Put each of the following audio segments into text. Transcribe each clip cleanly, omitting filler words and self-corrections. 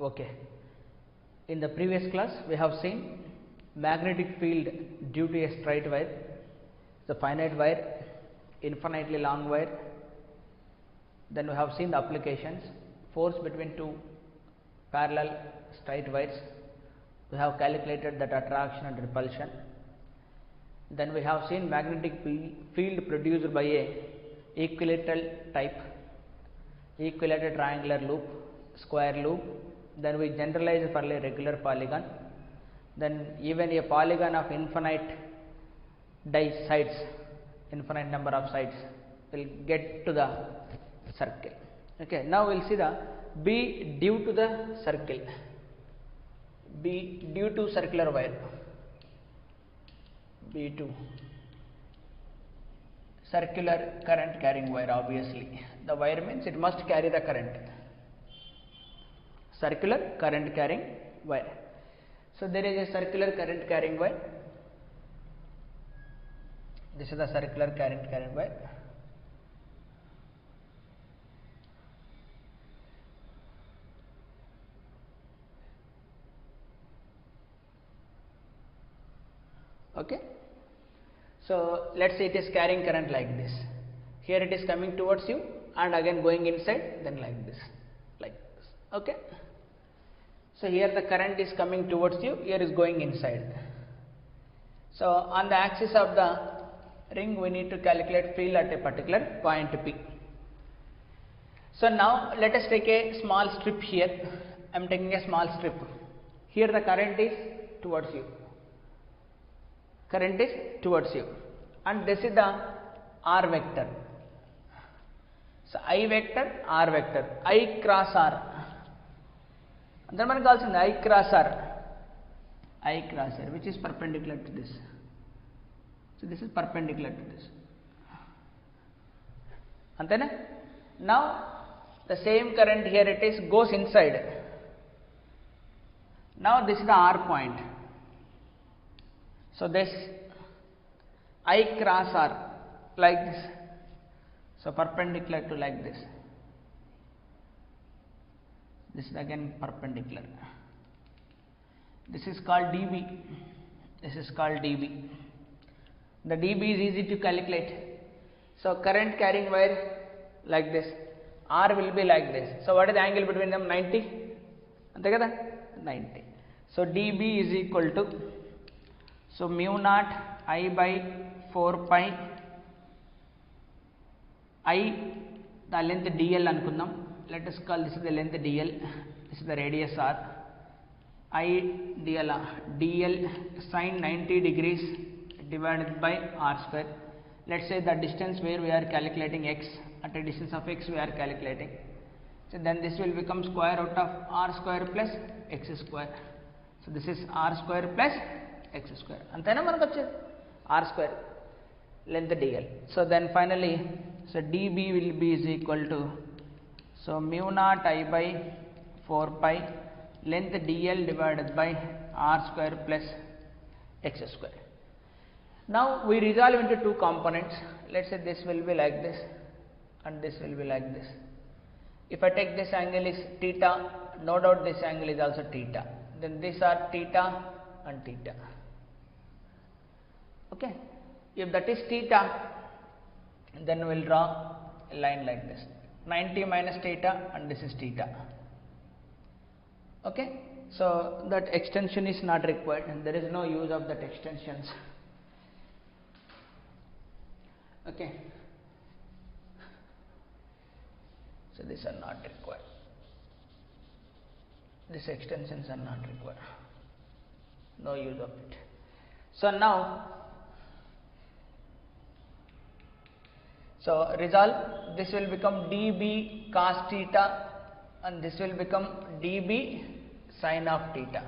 Okay. In the previous class, we have seen magnetic field due to a straight wire, the finite wire, infinitely long wire. Then we have seen the applications, force between two parallel straight wires. We have calculated that attraction and repulsion. Then we have seen magnetic field produced by a equilateral type, equilateral triangular loop, square loop. Then we generalize for a regular polygon. Then even a polygon of infinite sides, infinite number of sides, will get to the circle. Okay, now we will see the B due to the circle, B due to circular wire, B2 circular current carrying wire. Obviously the wire means it must carry the current, circular current carrying wire. So there is a circular current carrying wire. This is the circular current carrying wire. Okay, so let's say it is carrying current like this. Here it is coming towards you and again going inside, then like this, like this. Okay, so here the current is coming towards you, here is going inside. So on the axis of the ring we need to calculate field at a particular point P. So now let us take a small strip here. I am taking a small strip. Here the current is towards you. Current is towards you, and this is the R vector. So I vector, R vector, I cross R. Then మనకు కావాల్సింది I cross R, I cross R, which is perpendicular to this. So this is perpendicular to this. Antena? Now the same current here it is goes inside. Now this is the R point. So this I cross R like this, so perpendicular to like this. This is again perpendicular. This is called dB. This is called dB. The dB is easy to calculate. So current carrying wire like this, R will be like this. So what is the angle between them? 90. Ante kada? 90. So dB is equal to, so mu naught I by 4 pi I, the length dl anukundam. Let us call this is the length dl, this is the radius r. I dl sin 90 degrees divided by r square. Let us say the distance where we are calculating x, at a distance of x we are calculating. So then this will become square root of r square plus x square. So this is r square plus x square. Antena manaku vachedi r square length dl. So then finally, so dB will be is equal to, so mu naught I by 4 pi length dl divided by r square plus x square. Now we resolve into two components. Let us say this will be like this and this will be like this. If I take this angle is theta, no doubt this angle is also theta. Then these are theta and theta. Okay, if that is theta, then we will draw a line like this, 90 minus theta, and this is theta. Okay, so that extension is not required and there is no use of that extensions. Okay, so these are not required, these extensions are not required, no use of it. So now, so resolve, this will become dB cos theta and this will become dB sin of theta.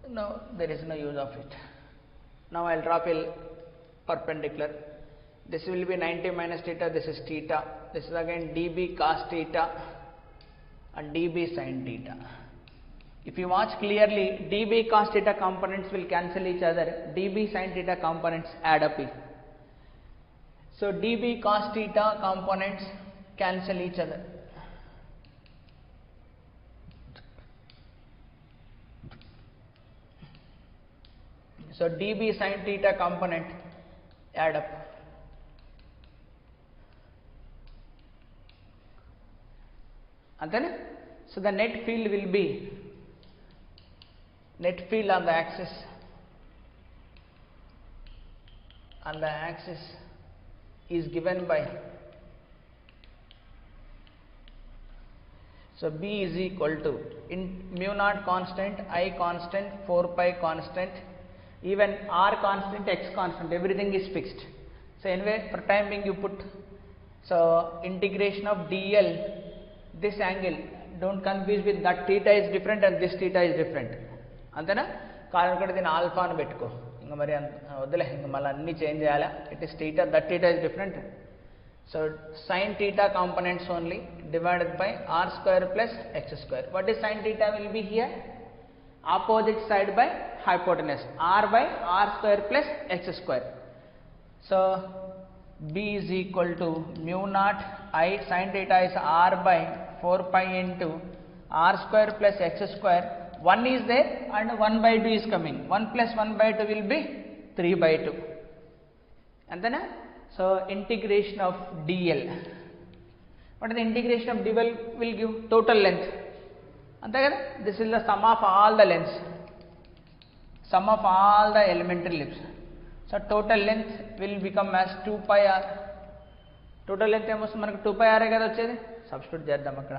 Now there is no use of it. Now I will drop a perpendicular. This will be 90 minus theta, this is theta. This is again dB cos theta and dB sin theta. If you watch clearly, dB cos theta components will cancel each other, dB sin theta components add up. So dB cos theta components cancel each other. So dB sin theta component add up. And then, so the net field will be, net field on the axis is given by, so B is equal to in mu naught constant, I constant, 4 pi constant, even R constant, X constant, everything is fixed. So anyway, for time being you put, so integration of dl, this angle, don't confuse with that theta is different and this theta is different. అంతేనా, కారణం కూడా దీని alpha అని పెట్టుకో, ఇంకా మరి వద్దులే, ఇంకా మళ్ళీ అన్నీ చేంజ్ చేయాలా. It is theta, that theta is different. So sin theta components only divided by r square plus x square. What is sin theta will be here? Opposite side by hypotenuse, r by r square plus x square. So B is equal to mu naught I sin theta is r by 4 pi into r square plus x square. 1 is there and 1 by 2 is coming. 1 plus 1 by 2 will be 3 by 2. And then, so integration of dl. What is the integration of dl will give? Total length. This is the sum of all the lengths, sum of all the elementary ellipse. So total length will become as 2 pi r. Total length ఏమొస్తుంది మనకు 2 pi r కదా వచ్చేది, substitute చేద్దాం అక్కడ.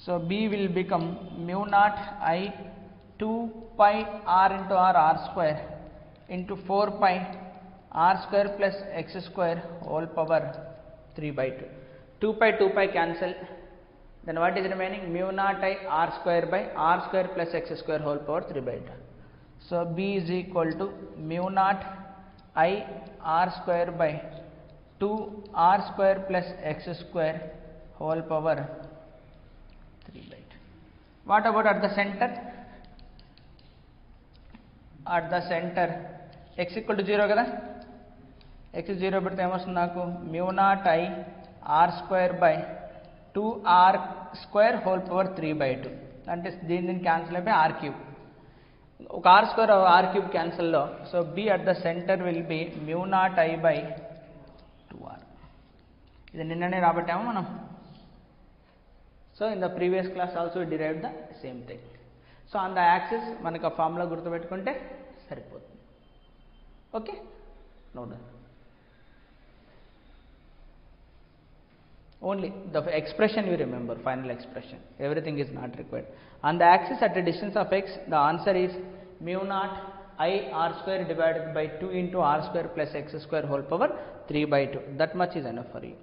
So B will become mu naught I 2 pi r into r square into 4 pi r square plus x square whole power 3 by 2. 2 pi cancel. Then what is remaining? Mu naught I r square by r square plus x square whole power 3 by 2. So B is equal to mu naught I r square by 2 r square plus x square whole power 3 by 2. What about at the center? At the center x equal to 0 కదా, x 0 పెడితే ఏమొస్తుంది నాకు? mu naught I r square by 2 r square whole power 3 by 2. అంటే దీన్ని cancel అయిపోయి r cube, ఒక r square r cube cancel లో. So B at the center will be mu naught I by 2r. ఇది నిన్ననే రాబట్టాము మనం. So in the previous class also we derived the same thing. So on the axis మనకు ఆ formula గుర్తుపెట్టుకుంటే సరిపోతుంది. Okay, no doubt. Only the expression you remember, final expression, everything is not required. On the axis at a distance of x, the answer is mu naught I r square divided by 2 into r square plus x square whole power 3 by 2. That much is enough for you.